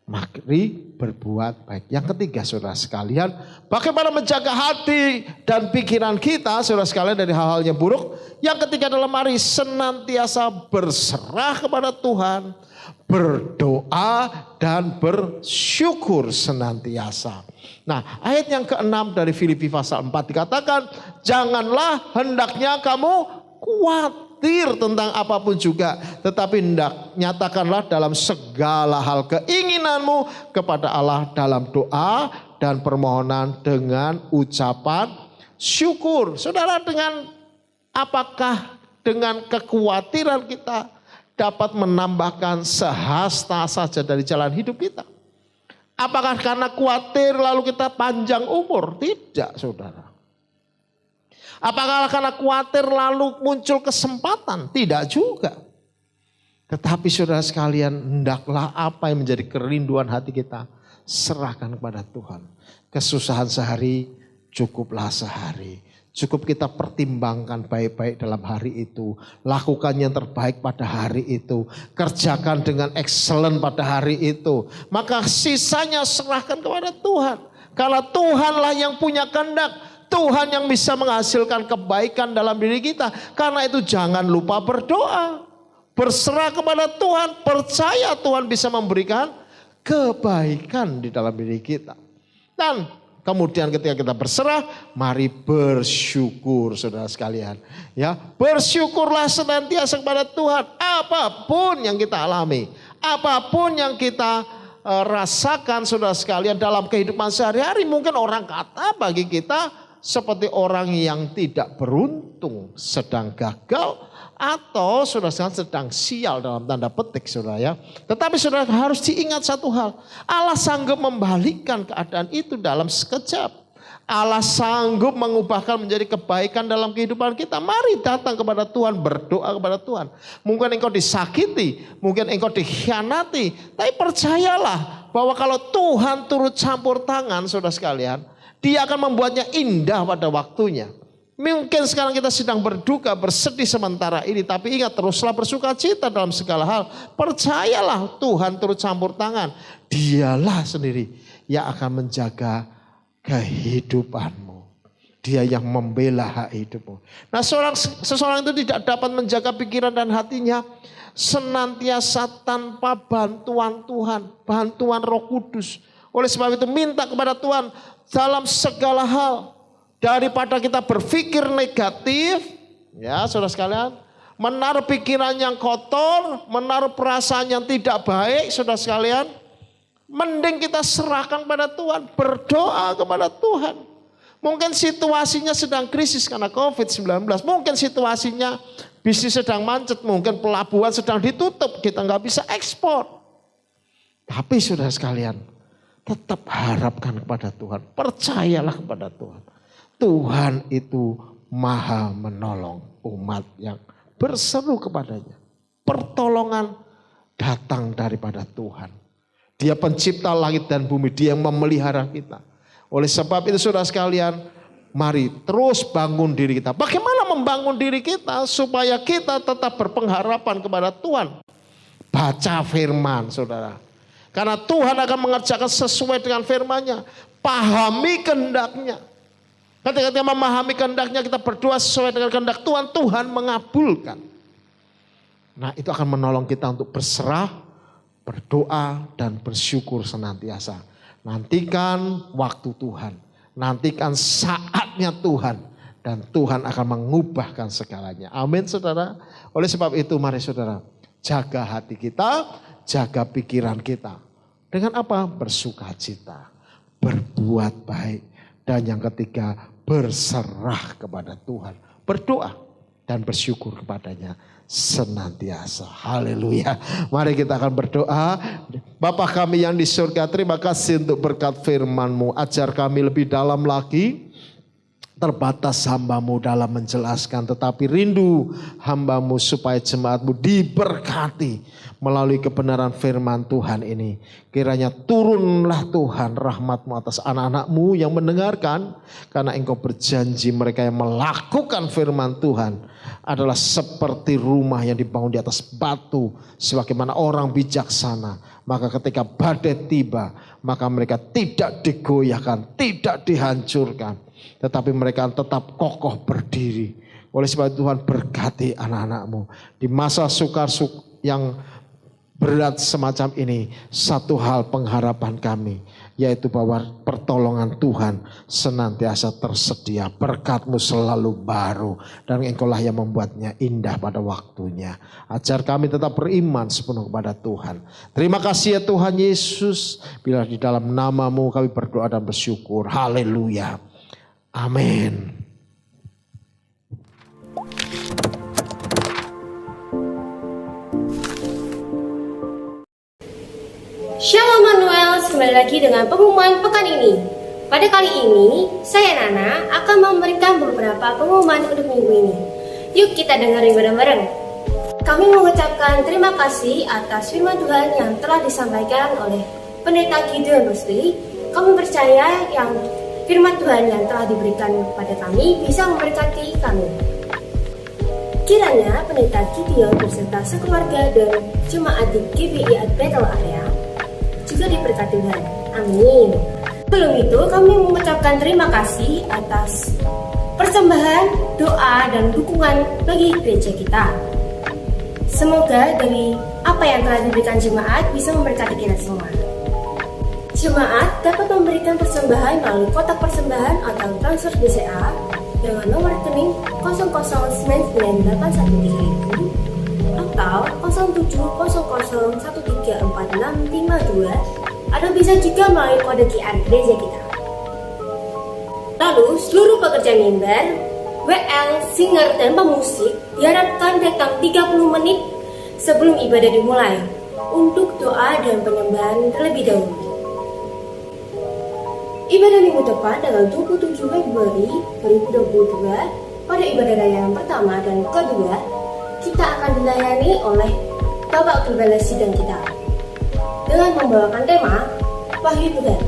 Mari berbuat baik. Yang ketiga saudara sekalian, bagaimana menjaga hati dan pikiran kita saudara sekalian dari hal-hal yang buruk. Yang ketiga adalah mari senantiasa berserah kepada Tuhan, berdoa dan bersyukur senantiasa. Nah, ayat yang ke-6 dari Filipi pasal 4 dikatakan, janganlah hendaknya kamu khawatir tentang apapun juga, tetapi hendak nyatakanlah dalam segala hal keinginanmu kepada Allah dalam doa dan permohonan dengan ucapan syukur. Saudara, apakah dengan kekhawatiran kita dapat menambahkan sehasta saja dari jalan hidup kita? Apakah karena khawatir lalu kita panjang umur? Tidak, saudara. Apakah karena khawatir lalu muncul kesempatan? Tidak juga. Tetapi saudara sekalian, hendaklah apa yang menjadi kerinduan hati kita, serahkan kepada Tuhan. Kesusahan sehari, cukuplah sehari. Cukup kita pertimbangkan baik-baik dalam hari itu. Lakukan yang terbaik pada hari itu. Kerjakan dengan excellent pada hari itu. Maka sisanya serahkan kepada Tuhan. Karena Tuhanlah yang punya kehendak. Tuhan yang bisa menghasilkan kebaikan dalam diri kita. Karena itu jangan lupa berdoa. Berserah kepada Tuhan. Percaya Tuhan bisa memberikan kebaikan di dalam diri kita. Dan kemudian ketika kita berserah, mari bersyukur saudara sekalian. Ya, bersyukurlah senantiasa kepada Tuhan. Apapun yang kita alami, apapun yang kita rasakan saudara sekalian dalam kehidupan sehari-hari. Mungkin orang kata bagi kita seperti orang yang tidak beruntung, sedang gagal. Atau saudara sedang sial dalam tanda petik saudara ya. Tetapi saudara harus diingat satu hal. Allah sanggup membalikkan keadaan itu dalam sekejap. Allah sanggup mengubahkan menjadi kebaikan dalam kehidupan kita. Mari datang kepada Tuhan, berdoa kepada Tuhan. Mungkin engkau disakiti, mungkin engkau dikhianati. Tapi percayalah bahwa kalau Tuhan turut campur tangan saudara sekalian, Dia akan membuatnya indah pada waktunya. Mungkin sekarang kita sedang berduka, bersedih sementara ini. Tapi ingat, teruslah bersuka cita dalam segala hal. Percayalah Tuhan turut campur tangan. Dialah sendiri yang akan menjaga kehidupanmu. Dia yang membela hak hidupmu. Nah, seseorang itu tidak dapat menjaga pikiran dan hatinya senantiasa tanpa bantuan Tuhan. Bantuan Roh Kudus. Oleh sebab itu minta kepada Tuhan dalam segala hal. Daripada kita berpikir negatif, ya saudara sekalian, menaruh pikiran yang kotor, menaruh perasaan yang tidak baik, saudara sekalian, mending kita serahkan pada Tuhan, berdoa kepada Tuhan. Mungkin situasinya sedang krisis karena COVID-19, mungkin situasinya bisnis sedang macet, mungkin pelabuhan sedang ditutup, kita nggak bisa ekspor. Tapi saudara sekalian, tetap harapkan kepada Tuhan, percayalah kepada Tuhan. Tuhan itu maha menolong umat yang berseru kepadanya. Pertolongan datang daripada Tuhan. Dia pencipta langit dan bumi, Dia yang memelihara kita. Oleh sebab itu saudara sekalian, mari terus bangun diri kita. Bagaimana membangun diri kita supaya kita tetap berpengharapan kepada Tuhan? Baca firman saudara. Karena Tuhan akan mengerjakan sesuai dengan firman-Nya. Pahami kehendak-Nya. Ketika kita memahami kehendaknya, kita berdoa sesuai dengan kehendak Tuhan, Tuhan mengabulkan. Nah, itu akan menolong kita untuk berserah, berdoa, dan bersyukur senantiasa. Nantikan waktu Tuhan, nantikan saatnya Tuhan, dan Tuhan akan mengubahkan segalanya. Amin saudara. Oleh sebab itu mari saudara, jaga hati kita, jaga pikiran kita. Dengan apa? Bersukacita, berbuat baik. Dan yang ketiga, berserah kepada Tuhan. Berdoa dan bersyukur kepadanya senantiasa. Haleluya. Mari kita akan berdoa. Bapa kami yang di surga, terima kasih untuk berkat firman-Mu. Ajar kami lebih dalam lagi. Terbatas hamba-Mu dalam menjelaskan, tetapi rindu hamba-Mu supaya jemaat-Mu diberkati melalui kebenaran firman Tuhan ini. Kiranya turunlah Tuhan rahmat-Mu atas anak-anak-Mu yang mendengarkan, karena Engkau berjanji mereka yang melakukan firman Tuhan adalah seperti rumah yang dibangun di atas batu, sebagaimana orang bijaksana Maka ketika badai tiba, maka mereka tidak digoyahkan, tidak dihancurkan. Tetapi mereka tetap kokoh berdiri. Oleh sebab itu Tuhan berkati anak-anak-Mu. Di masa sukar yang berat semacam ini, satu hal pengharapan kami, yaitu bahwa pertolongan Tuhan senantiasa tersedia. Berkat-Mu selalu baru, dan Engkau-lah yang membuatnya indah pada waktunya. Ajar kami tetap beriman sepenuh kepada Tuhan. Terima kasih ya Tuhan Yesus. Bila di dalam nama-Mu kami berdoa dan bersyukur. Haleluya. Amin. Shalom Manuel, kembali lagi dengan pengumuman pekan ini. Pada kali ini, saya Nana akan memberikan beberapa pengumuman untuk minggu ini. Yuk kita dengerin bareng-bareng. Kami mengucapkan terima kasih atas firman Tuhan yang telah disampaikan oleh Pendeta Gideon Rusli. Kami percaya yang firman Tuhan yang telah diberikan kepada kami bisa memberkati kami. Kiranya Pendeta Gideon beserta sekeluarga dan jemaat di GBI Battle Area juga diberkati Tuhan. Amin. Sebelum itu kami mengucapkan terima kasih atas persembahan, doa, dan dukungan bagi gereja kita. Semoga dari apa yang telah diberikan jemaat bisa memberkati kita semua. Jemaat dapat memberikan persembahan melalui kotak persembahan atau transfer BCA dengan nomor rekening 0099813000 atau 0700134652, atau bisa juga melalui kode QR gereja kita. Lalu seluruh pekerja mimbar, WL, singer, dan pemusik diharapkan datang 30 menit sebelum ibadah dimulai untuk doa dan penyembahan terlebih dahulu. Ibadah minggu depan tanggal 27 Februari 2022 pada ibadah raya yang pertama dan kedua, kita akan dilayani oleh Bapak Gembala Sidang kita dengan membawakan tema Wahyu Tuhan.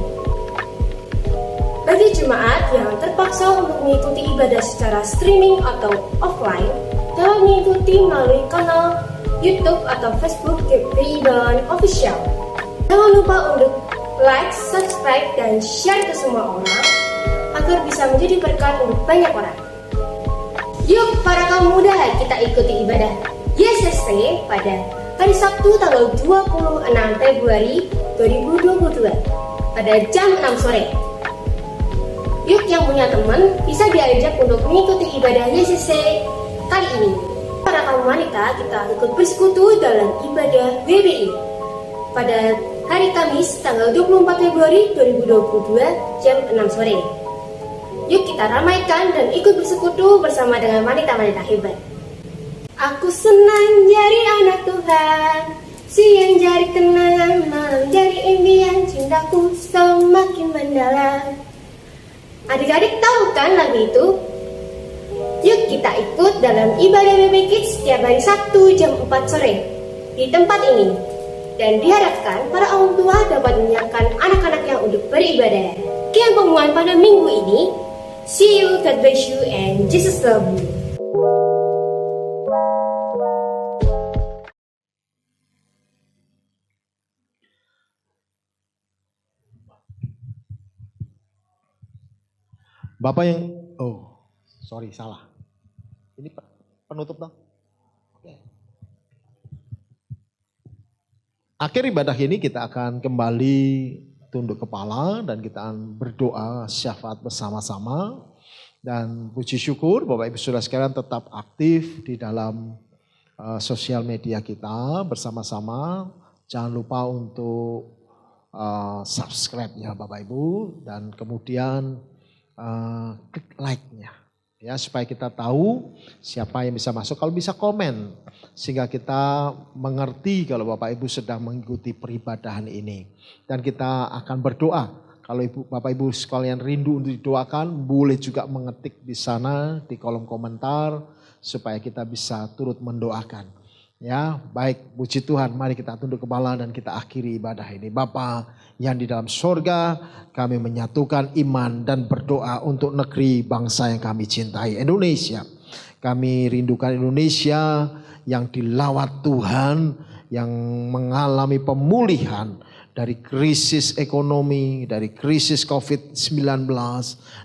Bagi jemaat yang terpaksa untuk mengikuti ibadah secara streaming atau offline, dapat mengikuti melalui kanal YouTube atau Facebook GBI Balangan Official. Jangan lupa untuk like, subscribe, dan share ke semua orang agar bisa menjadi berkat untuk banyak orang. Yuk para kaum muda, kita ikuti ibadah YCC pada hari Sabtu tanggal 26 Februari 2022 pada jam 6 sore. Yuk yang punya teman bisa diajak untuk mengikuti ibadah YCC kali ini. Para kaum wanita, kita ikut bersekutu dalam ibadah WBI pada hari Kamis tanggal 24 Februari 2022 jam 6 sore. Yuk kita ramaikan dan ikut bersekutu bersama dengan wanita-wanita hebat. Aku senang jadi anak Tuhan, siang jadi kenangan, malam jadi impian, cintaku semakin mendalam. Adik-adik tahu kan lagu itu? Yuk kita ikut dalam ibadah BB Kids setiap hari Sabtu jam 4 sore di tempat ini. Dan diharapkan para orang tua dapat menyiapkan anak-anaknya untuk beribadah. Sekian pengumuman pada minggu ini. See you, God bless you, and Jesus love you. Bapak yang, sorry salah. Ini penutup dong. Oke. Akhir ibadah ini kita akan kembali tunduk kepala dan kita akan berdoa syafaat bersama-sama. Dan puji syukur Bapak Ibu Saudara sekalian tetap aktif di dalam sosial media kita bersama-sama. Jangan lupa untuk subscribe ya Bapak Ibu, dan kemudian klik like-nya ya, supaya kita tahu siapa yang bisa masuk. Kalau bisa komen sehingga kita mengerti kalau Bapak Ibu sedang mengikuti peribadahan ini. Dan kita akan berdoa. Kalau Bapak Ibu sekalian rindu untuk didoakan, boleh juga mengetik di sana di kolom komentar supaya kita bisa turut mendoakan. Ya, baik, puji Tuhan, mari kita tunduk kepala dan kita akhiri ibadah ini. Bapa yang di dalam sorga, kami menyatukan iman dan berdoa untuk negeri bangsa yang kami cintai, Indonesia. Kami rindukan Indonesia yang dilawat Tuhan, yang mengalami pemulihan dari krisis ekonomi, dari krisis COVID-19,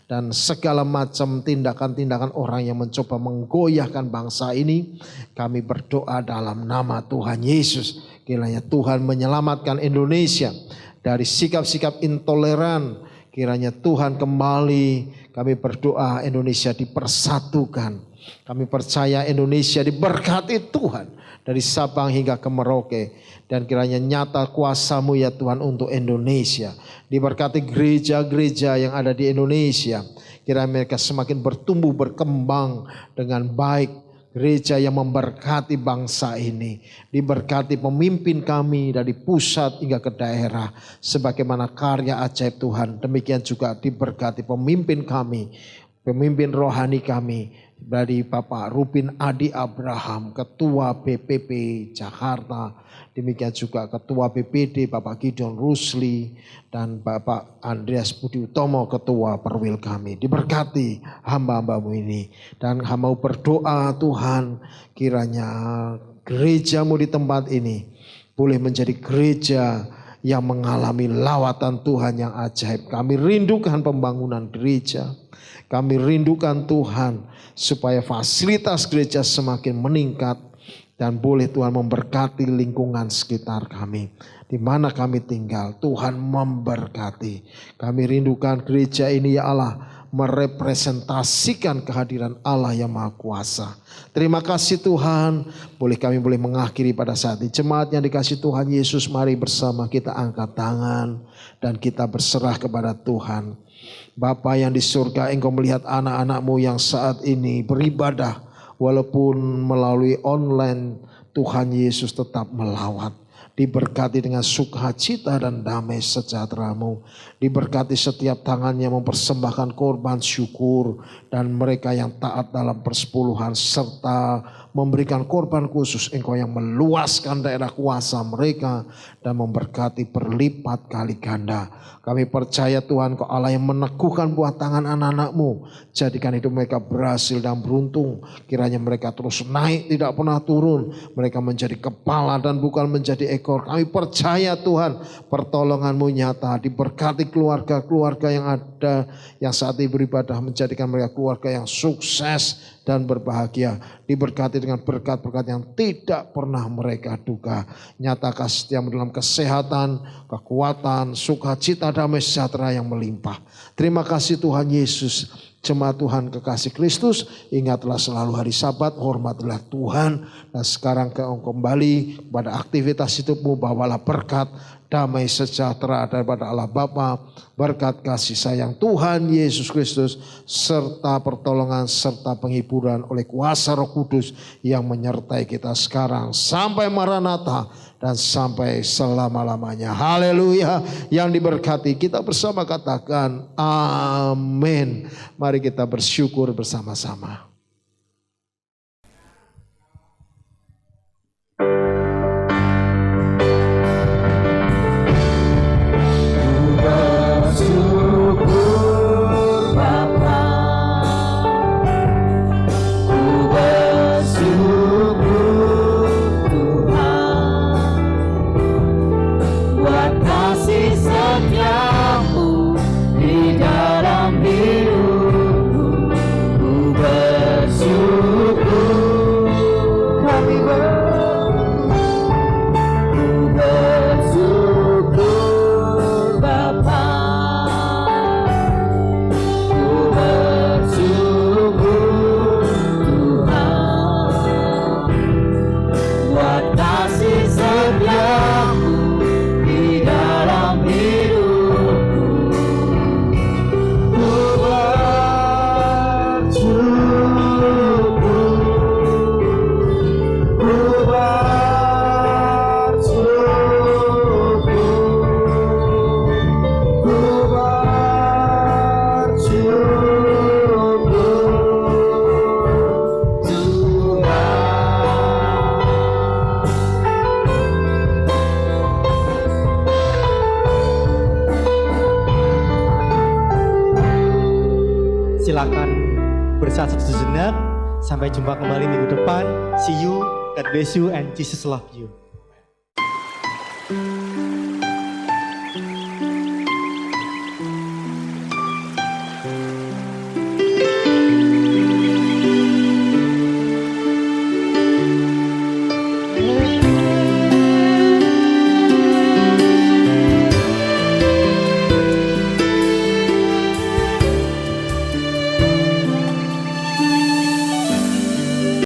dan segala macam tindakan-tindakan orang yang mencoba menggoyahkan bangsa ini. Kami berdoa dalam nama Tuhan Yesus, kiranya Tuhan menyelamatkan Indonesia dari sikap-sikap intoleran. Kiranya Tuhan kembali, kami berdoa Indonesia dipersatukan. Kami percaya Indonesia diberkati Tuhan dari Sabang hingga ke Merauke. Dan kiranya nyata kuasa-Mu ya Tuhan untuk Indonesia. Diberkati gereja-gereja yang ada di Indonesia. Kiranya mereka semakin bertumbuh berkembang dengan baik. Gereja yang memberkati bangsa ini. Diberkati pemimpin kami dari pusat hingga ke daerah. Sebagaimana karya ajaib Tuhan. Demikian juga diberkati pemimpin kami. Pemimpin rohani kami. Dari Bapak Rupin Adi Abraham, Ketua BPP Jakarta. Demikian juga Ketua BPD Bapak Gideon Rusli. Dan Bapak Andreas Budi Utomo, Ketua Perwil kami. Diberkati hamba-hambamu ini. Dan hamba berdoa Tuhan, kiranya gerejamu di tempat ini boleh menjadi gereja yang mengalami lawatan Tuhan yang ajaib. Kami rindukan pembangunan gereja. Kami rindukan Tuhan supaya fasilitas gereja semakin meningkat. Dan boleh Tuhan memberkati lingkungan sekitar kami. Di mana kami tinggal, Tuhan memberkati. Kami rindukan gereja ini ya Allah, merepresentasikan kehadiran Allah yang Maha Kuasa. Terima kasih Tuhan, kami boleh mengakhiri pada saat ini. Jemaat yang dikasihi Tuhan Yesus, mari bersama kita angkat tangan dan kita berserah kepada Tuhan. Bapa yang di surga, Engkau melihat anak-anak-Mu yang saat ini beribadah. Walaupun melalui online, Tuhan Yesus tetap melawat. Diberkati dengan sukacita dan damai sejahtera-Mu. Diberkati setiap tangannya mempersembahkan korban syukur. Dan mereka yang taat dalam persepuluhan serta memberikan korban khusus. Engkau yang meluaskan daerah kuasa mereka dan memberkati berlipat kali ganda. Kami percaya Tuhan, Kau Allah yang meneguhkan buah tangan anak-anak-Mu. Jadikan hidup mereka berhasil dan beruntung. Kiranya mereka terus naik, tidak pernah turun. Mereka menjadi kepala dan bukan menjadi ekor. Kami percaya Tuhan, pertolongan-Mu nyata. Diberkati keluarga-keluarga yang ada, yang saat ini beribadah, menjadikan mereka keluarga yang sukses dan berbahagia. Diberkati dengan berkat-berkat yang tidak pernah mereka duga. Nyatakan setiap dalam kesehatan, kekuatan, sukacita, damai sejahtera yang melimpah. Terima kasih Tuhan Yesus. Jemaat Tuhan kekasih Kristus, ingatlah selalu hari Sabat, hormatilah Tuhan. Dan sekarang kembali kepada aktivitas hidupmu, bawalah berkat, damai sejahtera daripada Allah Bapa, berkat kasih sayang Tuhan Yesus Kristus, serta pertolongan serta penghiburan oleh kuasa Roh Kudus yang menyertai kita sekarang sampai Maranatha dan sampai selama-lamanya. Haleluya. Yang diberkati kita bersama katakan amin. Mari kita bersyukur bersama-sama. Silakan bersaat sejenak. Sampai jumpa kembali minggu depan. See you, God bless you, and Jesus love you. Tuhan.